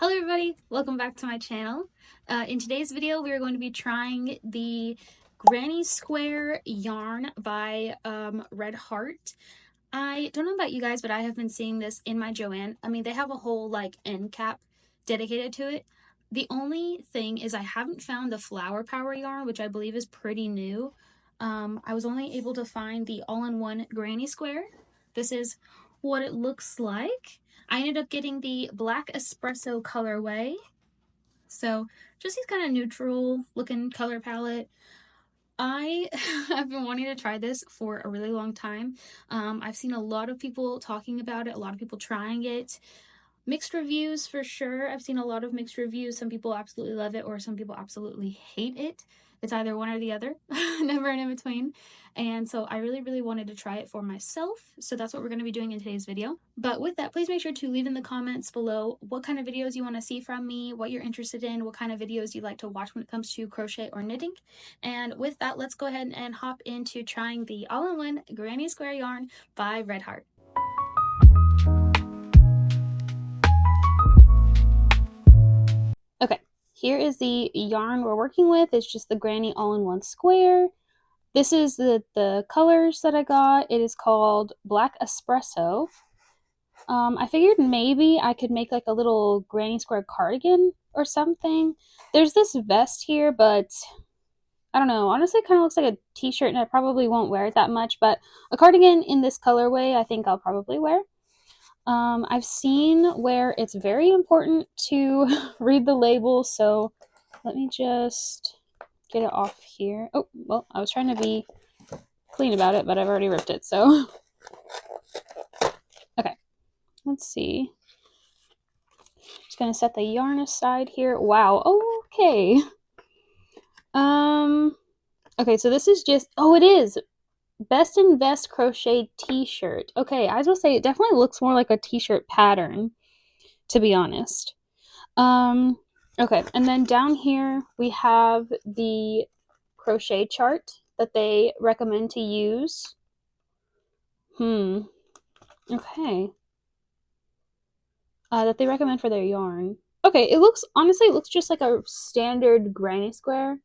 Hello everybody, welcome back to my channel. In today's video we are going to be trying the Granny Square yarn by Red Heart. I don't know about you guys, but I have been seeing this in my Joann. I mean, they have a whole like end cap dedicated to it. The only thing is I haven't found the Flower Power yarn, which I believe is pretty new. I was only able to find the all-in-one Granny Square. This is what it looks like. I ended up getting the Black Espresso colorway. So just these kind of neutral looking color palette. I have been wanting to try this for a really long time. I've seen a lot of people talking about it, a lot of people trying it. Mixed reviews for sure. I've seen a lot of mixed reviews. Some people absolutely love it or some people absolutely hate it. It's either one or the other, never an in between. And so I really wanted to try it for myself. So that's what we're going to be doing in today's video. But with that, please make sure to leave in the comments below what kind of videos you want to see from me, what you're interested in, what kind of videos you'd like to watch when it comes to crochet or knitting. And with that, let's go ahead and hop into trying the all-in-one Granny Square yarn by Red Heart. Okay, here is the yarn we're working with. It's just the Granny all-in-one square. This is the colors that I got. It is called Black Espresso. I figured maybe I could make like a little Granny Square cardigan or something. There's this vest here, but I don't know. Honestly, it kind of looks like a t-shirt and I probably won't wear it that much, but a cardigan in this colorway I think I'll probably wear. I've seen where it's very important to read the label, so let me just get it off here. Oh, well, I was trying to be clean about it, but I've already ripped it, so. Okay, let's see. Just gonna set the yarn aside here. Wow, okay. Okay, so this is just, oh, it is Best and Best Crochet t-shirt. Okay, I was gonna say it definitely looks more like a t-shirt pattern, to be honest. Okay, and then down here we have the crochet chart that they recommend to use. Okay. That they recommend for their yarn. Okay, it looks, honestly, it looks just like a standard granny square. I'm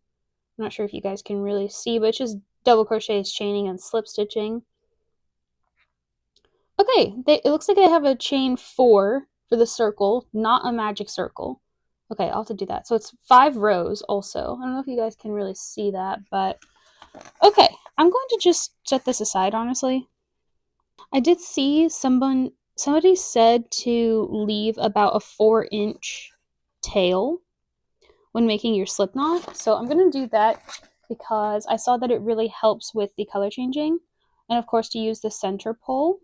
not sure if you guys can really see, but it's just double crochets, chaining, and slip stitching. Okay, it looks like they have a chain 4 for the circle, not a magic circle. Okay, I'll have to do that. So it's 5 rows also. I don't know if you guys can really see that, but okay, I'm going to just set this aside, honestly. I did see somebody said to leave about a 4-inch tail when making your slip knot. So I'm going to do that because I saw that it really helps with the color changing. And of course to use the center pole.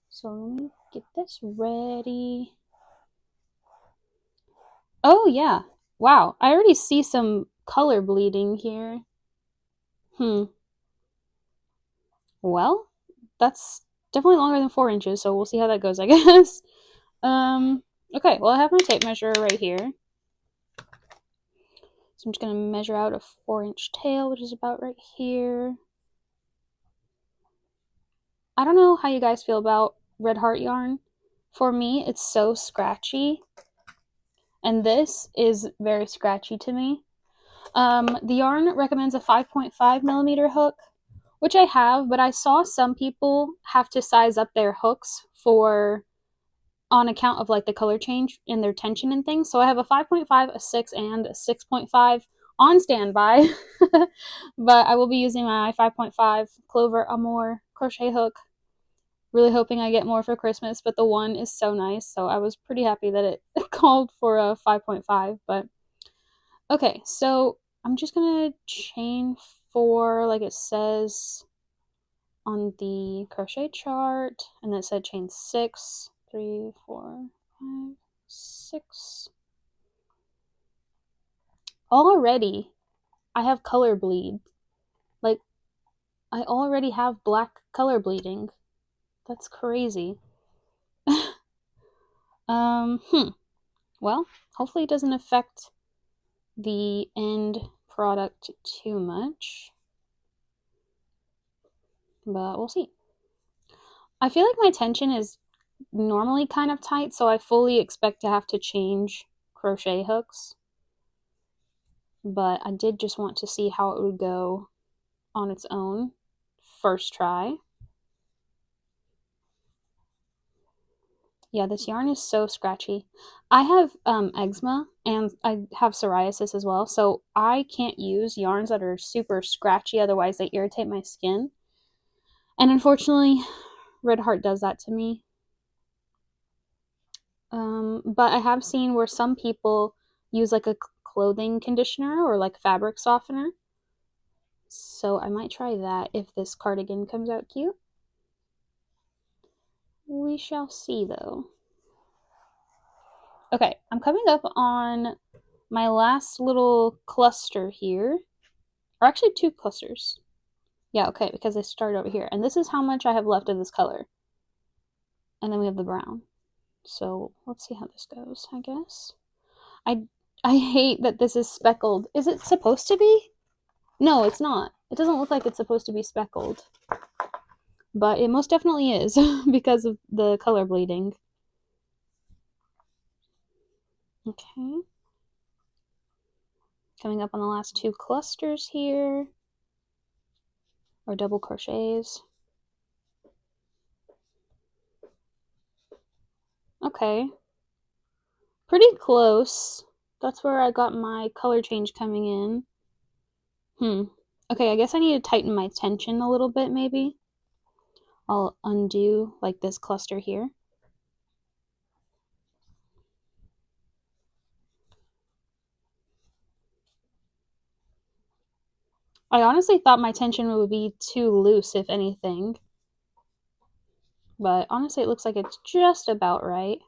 So let me get this ready. Oh yeah. Wow, I already see some color bleeding here. Well, that's definitely longer than 4 inches, so we'll see how that goes, I guess. Okay, well I have my tape measure right here. So I'm just going to measure out a 4-inch tail, which is about right here. I don't know how you guys feel about Red Heart yarn. For me, it's so scratchy. And this is very scratchy to me. The yarn recommends a 5.5 millimeter hook, which I have, but I saw some people have to size up their hooks on account of like the color change in their tension and things. So I have a 5.5, a 6, and a 6.5 on standby. But I will be using my 5.5 Clover Amour crochet hook. Really hoping I get more for Christmas, but the one is so nice, so I was pretty happy that it called for a 5.5. But okay, so I'm just gonna chain 4 like it says on the crochet chart, and then it said chain 6, 3, 4, 5, 6. Already I have color bleed. Like, I already have black color bleeding. That's crazy. Well, hopefully it doesn't affect the end product too much. But we'll see. I feel like my tension is normally kind of tight, so I fully expect to have to change crochet hooks. But I did just want to see how it would go on its own first try. Yeah, this yarn is so scratchy. I have eczema and I have psoriasis as well, so I can't use yarns that are super scratchy, otherwise they irritate my skin. And unfortunately, Red Heart does that to me. But I have seen where some people use like a clothing conditioner or like fabric softener. So I might try that if this cardigan comes out cute. We shall see though. Okay, I'm coming up on my last little cluster here. Or actually 2 clusters. Yeah, okay, because I started over here. And this is how much I have left of this color. And then we have the brown. So let's see how this goes, I guess. I hate that this is speckled. Is it supposed to be? No, it's not. It doesn't look like it's supposed to be speckled. But it most definitely is because of the color bleeding. Okay. Coming up on the last 2 clusters here. Or double crochets. Okay. Pretty close. That's where I got my color change coming in. Okay, I guess I need to tighten my tension a little bit, maybe. I'll undo, like, this cluster here. I honestly thought my tension would be too loose, if anything. But honestly, it looks like it's just about right.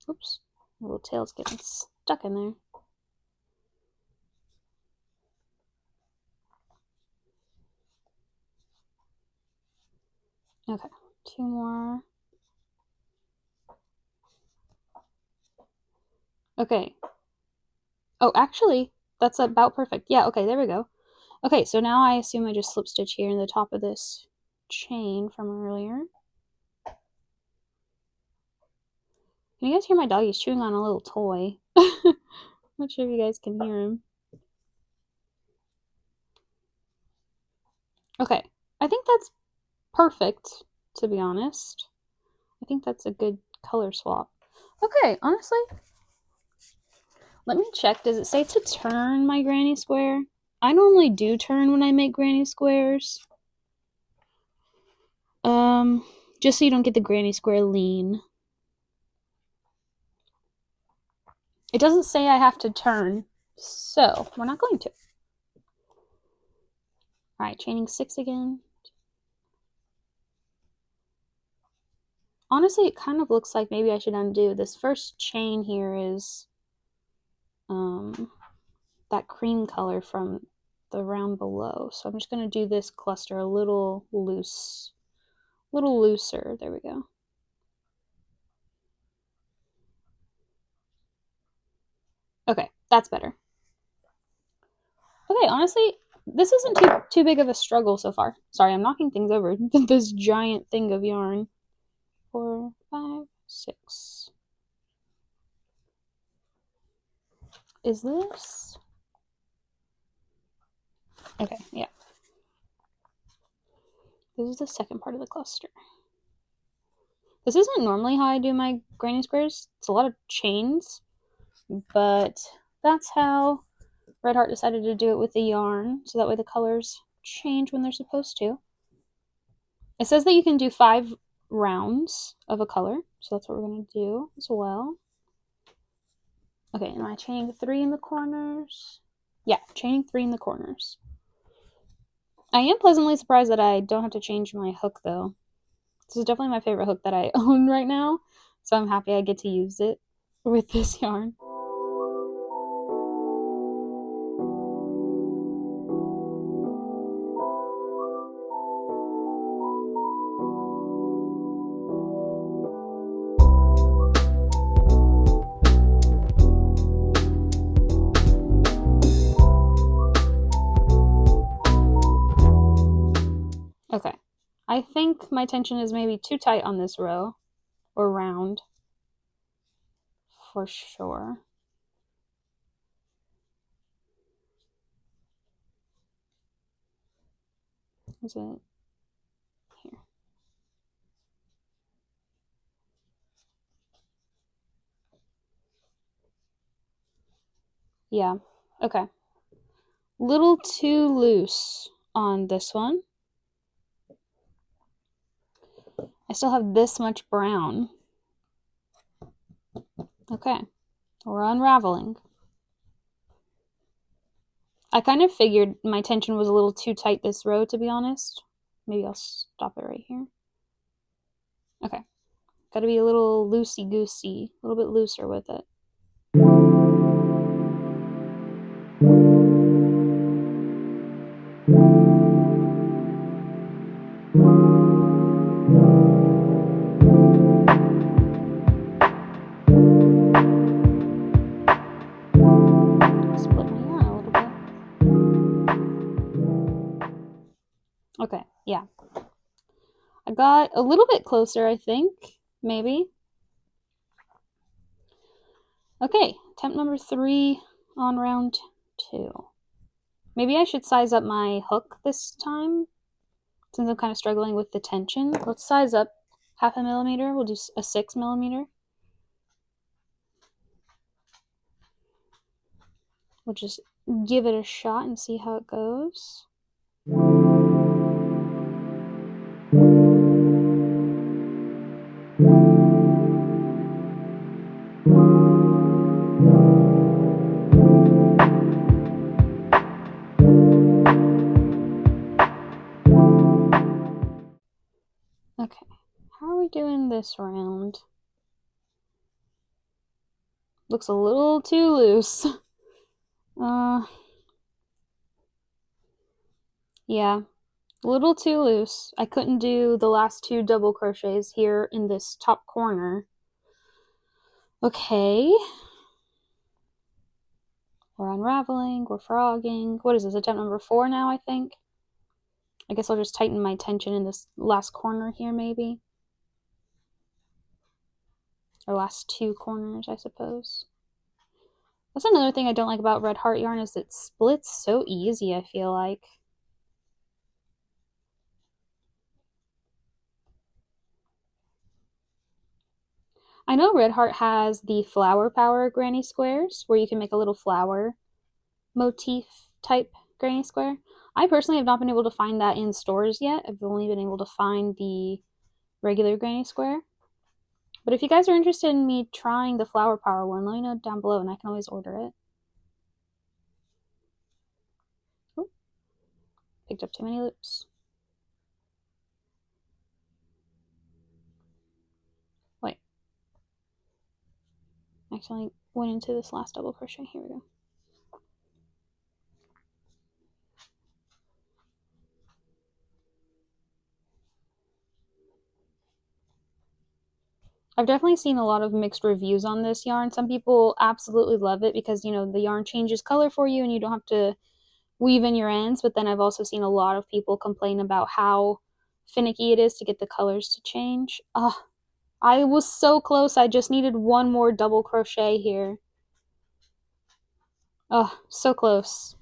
Oops. The little tail's getting stuck in there. Okay, 2 more. Okay. Oh, actually, that's about perfect. Yeah, okay, there we go. Okay, so now I assume I just slip stitch here in the top of this chain from earlier. Can you guys hear my dog? He's chewing on a little toy. Not sure if you guys can hear him. Okay, I think that's perfect, to be honest. I think that's a good color swap. Okay, honestly, let me check. Does it say to turn my granny square? I normally do turn when I make granny squares. Just so you don't get the granny square lean. It doesn't say I have to turn, so we're not going to. Alright, chaining 6 again. Honestly, it kind of looks like maybe I should undo. This first chain here is that cream color from the round below. So I'm just going to do this cluster a little looser. There we go. Okay, that's better. Okay, honestly, this isn't too big of a struggle so far. Sorry, I'm knocking things over. This giant thing of yarn. 4, 5, 6. Is this? Okay, yeah. This is the second part of the cluster. This isn't normally how I do my granny squares. It's a lot of chains, but that's how Red Heart decided to do it with the yarn, so that way the colors change when they're supposed to. It says that you can do 5 rounds of a color, so that's what we're going to do as well. Okay, am I chaining 3 in the corners? Yeah, chaining 3 in the corners. I am pleasantly surprised that I don't have to change my hook, though. This is definitely my favorite hook that I own right now, so I'm happy I get to use it with this yarn. think my tension is maybe too tight on this row, or round, for sure. Is it here? Yeah, okay. Little too loose on this one. I still have this much brown. Okay, we're unraveling. I kind of figured my tension was a little too tight this row, to be honest. Maybe I'll stop it right here. Okay, gotta be a little loosey-goosey, a little bit looser with it. Split my yarn a little bit. Okay, yeah. I got a little bit closer, I think, maybe. Okay, attempt number 3 on round 2. Maybe I should size up my hook this time, since I'm kind of struggling with the tension. Let's size up 0.5 millimeter. We'll do a 6 millimeter. We'll just give it a shot and see how it goes. Okay, how are we doing this round? Looks a little too loose. Yeah, a little too loose. I couldn't do the last 2 double crochets here in this top corner. Okay. We're unraveling, we're frogging. What is this, attempt number 4 now, I think? I guess I'll just tighten my tension in this last corner here, maybe. Or last 2 corners, I suppose. That's another thing I don't like about Red Heart yarn, is it splits so easy, I feel like. I know Red Heart has the Flower Power granny squares, where you can make a little flower motif type granny square. I personally have not been able to find that in stores yet. I've only been able to find the regular granny square. But if you guys are interested in me trying the Flower Power one, let me know down below and I can always order it. Oh, picked up too many loops. Wait. Actually went into this last double crochet. Here we go. I've definitely seen a lot of mixed reviews on this yarn. Some people absolutely love it because, you know, the yarn changes color for you and you don't have to weave in your ends. But then I've also seen a lot of people complain about how finicky it is to get the colors to change. Oh, I was so close. I just needed one more double crochet here. Oh, so close.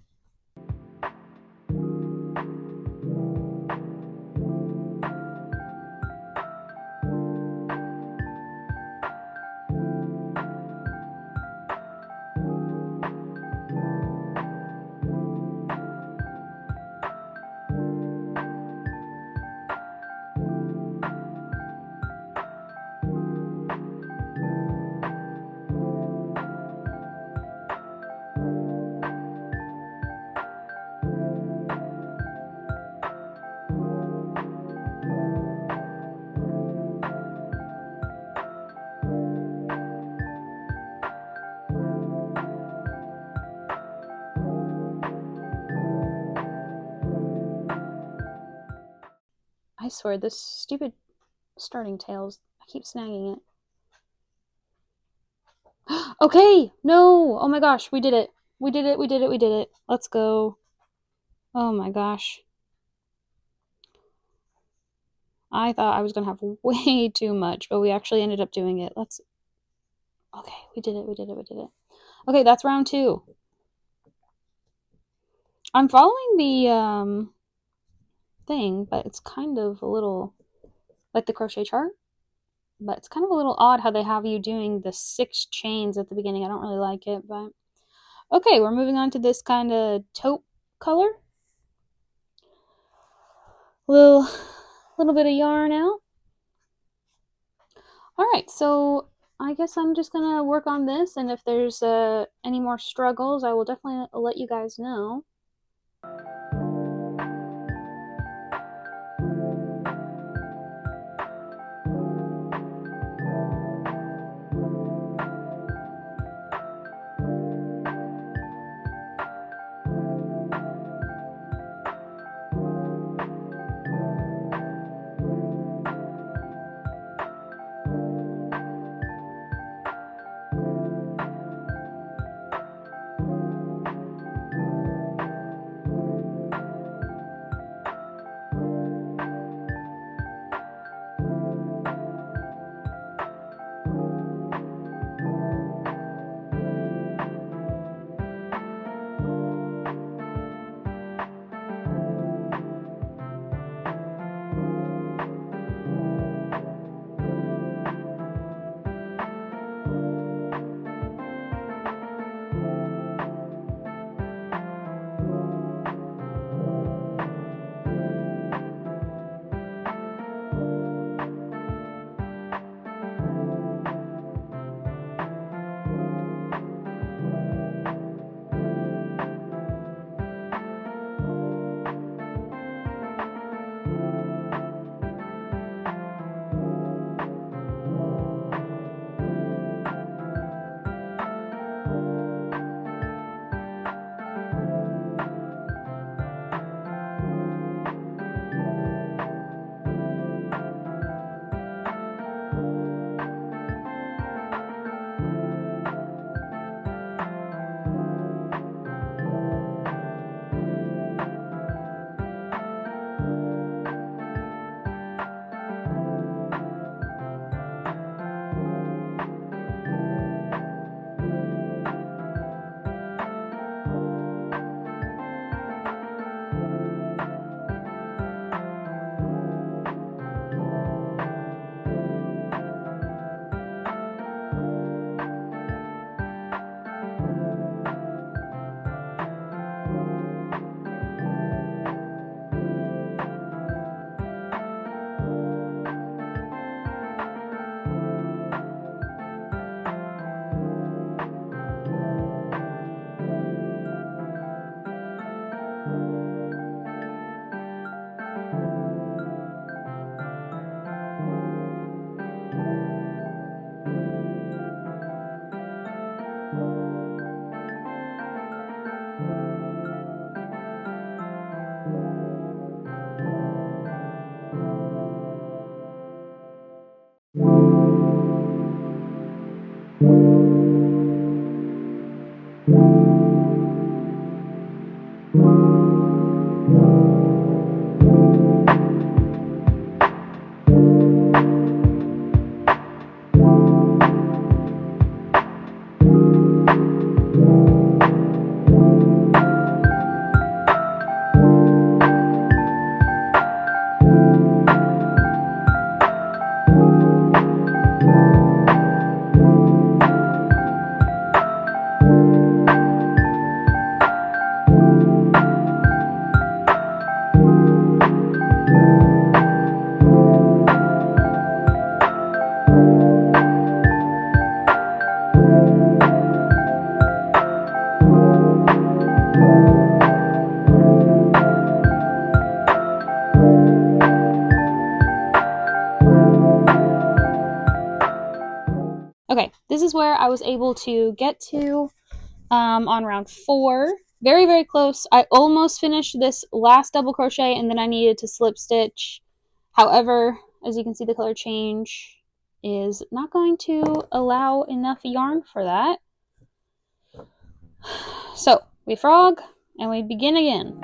I swear, this stupid starting tails, I keep snagging it. Okay, no, oh my gosh, we did it. We did it, we did it, we did it. Let's go. Oh my gosh. I thought I was going to have way too much, but we actually ended up doing it. Okay, we did it. Okay, that's round 2. I'm following the thing, but it's kind of a little like the crochet chart, but it's kind of a little odd how they have you doing the 6 chains at the beginning. I don't really like it, but okay, we're moving on to this kind of taupe color. Little bit of yarn out. All right, so I guess I'm just gonna work on this, and if there's any more struggles, I will definitely let you guys know. Okay, this is where I was able to get to on round 4. Very, very close. I almost finished this last double crochet, and then I needed to slip stitch. However, as you can see, the color change is not going to allow enough yarn for that. So we frog and we begin again.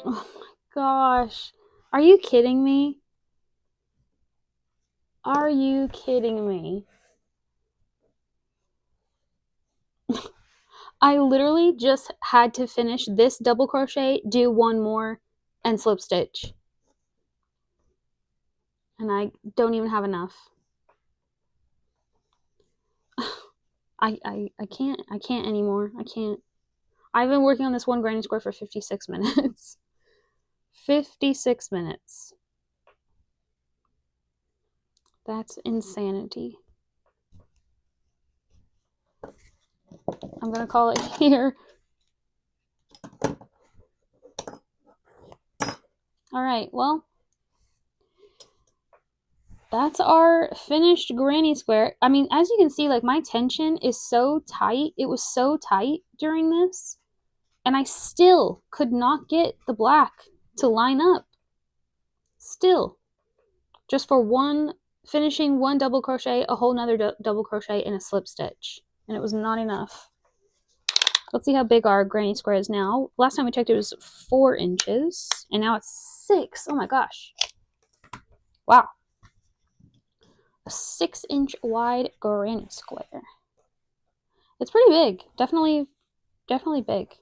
Oh my gosh. Are you kidding me? Are you kidding me? I literally just had to finish this double crochet, do one more, and slip stitch. And I don't even have enough. I can't anymore. I can't. I've been working on this one granny square for 56 minutes. 56 minutes. That's insanity. I'm gonna call it here. All right, well, that's our finished granny square. I mean, as you can see, like, my tension is so tight. It was so tight during this, and I still could not get the black to line up. Still, just for finishing one double crochet, a whole nother double crochet, and a slip stitch, and it was not enough. Let's see how big our granny square is now. Last time we checked, it was 4 inches, and now it's 6. Oh my gosh. Wow. A 6-inch wide granny square. It's pretty big. Definitely big.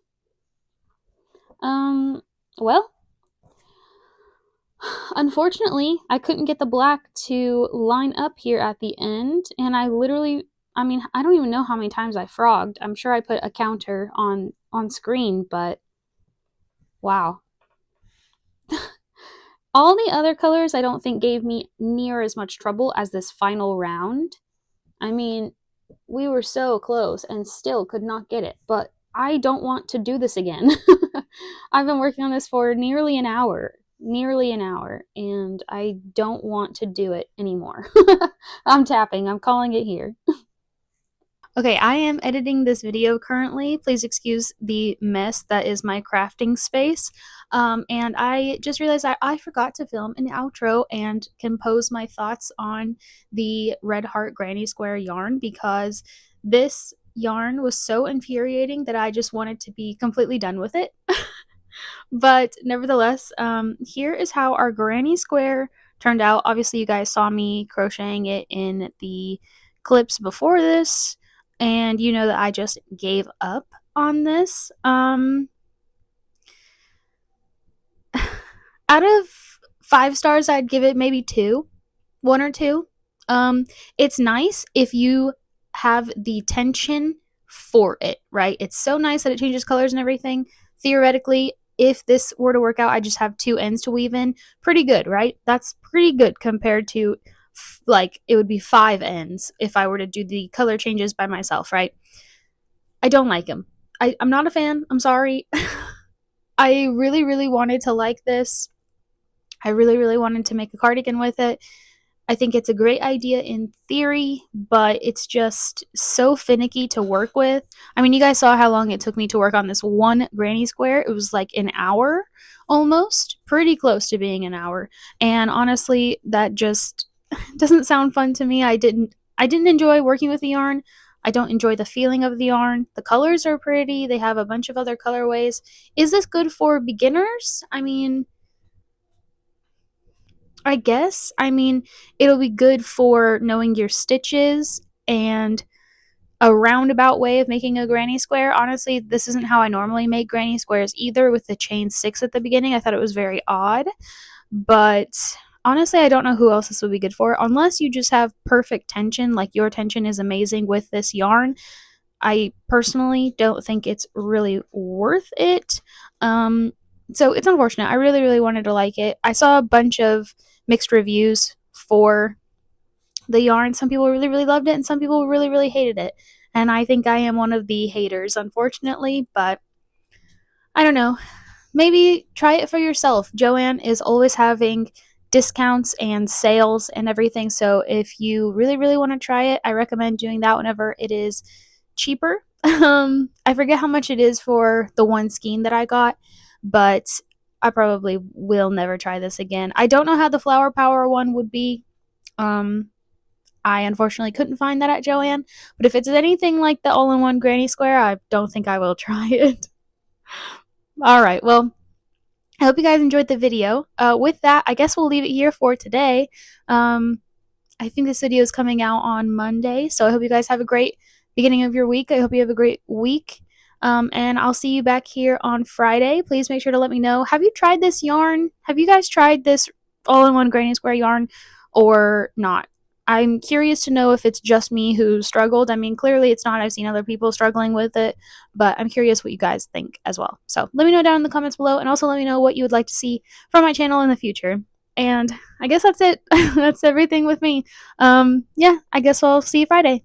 Well, unfortunately, I couldn't get the black to line up here at the end, and I mean, I don't even know how many times I frogged. I'm sure I put a counter on screen, but wow. All the other colors I don't think gave me near as much trouble as this final round. I mean, we were so close and still could not get it, but I don't want to do this again. I've been working on this for nearly an hour, and I don't want to do it anymore. I'm tapping. I'm calling it here. Okay, I am editing this video currently. Please excuse the mess that is my crafting space. And I just realized I forgot to film an outro and compose my thoughts on the Red Heart Granny Square yarn because this yarn was so infuriating that I just wanted to be completely done with it. But nevertheless, here is how our granny square turned out. Obviously, you guys saw me crocheting it in the clips before this, and you know that I just gave up on this. Out of 5 stars, I'd give it maybe two, one or two. It's nice if you have the tension for it, right? It's so nice that it changes colors and everything. Theoretically, if this were to work out, I just have 2 ends to weave in. Pretty good, right? That's pretty good compared to like it would be 5 ends if I were to do the color changes by myself, right? I don't like them. I'm not a fan. I'm sorry. I really, really wanted to like this. I really, really wanted to make a cardigan with it. I think it's a great idea in theory, but it's just so finicky to work with. I mean, you guys saw how long it took me to work on this one granny square. It was like an hour almost, pretty close to being an hour. And honestly, that just doesn't sound fun to me. I didn't enjoy working with the yarn. I don't enjoy the feeling of the yarn. The colors are pretty. They have a bunch of other colorways. Is this good for beginners? I mean, I guess. I mean, it'll be good for knowing your stitches and a roundabout way of making a granny square. Honestly, this isn't how I normally make granny squares either with the chain 6 at the beginning. I thought it was very odd. But honestly, I don't know who else this would be good for unless you just have perfect tension, like your tension is amazing with this yarn. I personally don't think it's really worth it. So it's unfortunate. I really, really wanted to like it. I saw a bunch of mixed reviews for the yarn. Some people really, really loved it, and some people really, really hated it. And I think I am one of the haters, unfortunately, but I don't know. Maybe try it for yourself. Joanne is always having discounts and sales and everything. So if you really, really want to try it, I recommend doing that whenever it is cheaper. I forget how much it is for the one skein that I got, but I probably will never try this again. I don't know how the flower power one would be. Um, I unfortunately couldn't find that at Joanne, but if it's anything like the all-in-one granny square, I don't think I will try it. All right, well, I hope you guys enjoyed the video. With that, I guess we'll leave it here for today. I think this video is coming out on Monday, so I hope you guys have a great beginning of your week. I hope you have a great week, and I'll see you back here on Friday. Please make sure to let me know. Have you tried this yarn? Have you guys tried this all-in-one granny square yarn or not? I'm curious to know if it's just me who struggled. I mean, clearly it's not. I've seen other people struggling with it, but I'm curious what you guys think as well. So let me know down in the comments below, and also let me know what you would like to see from my channel in the future. And I guess that's it. That's everything with me. Yeah, I guess I'll see you Friday.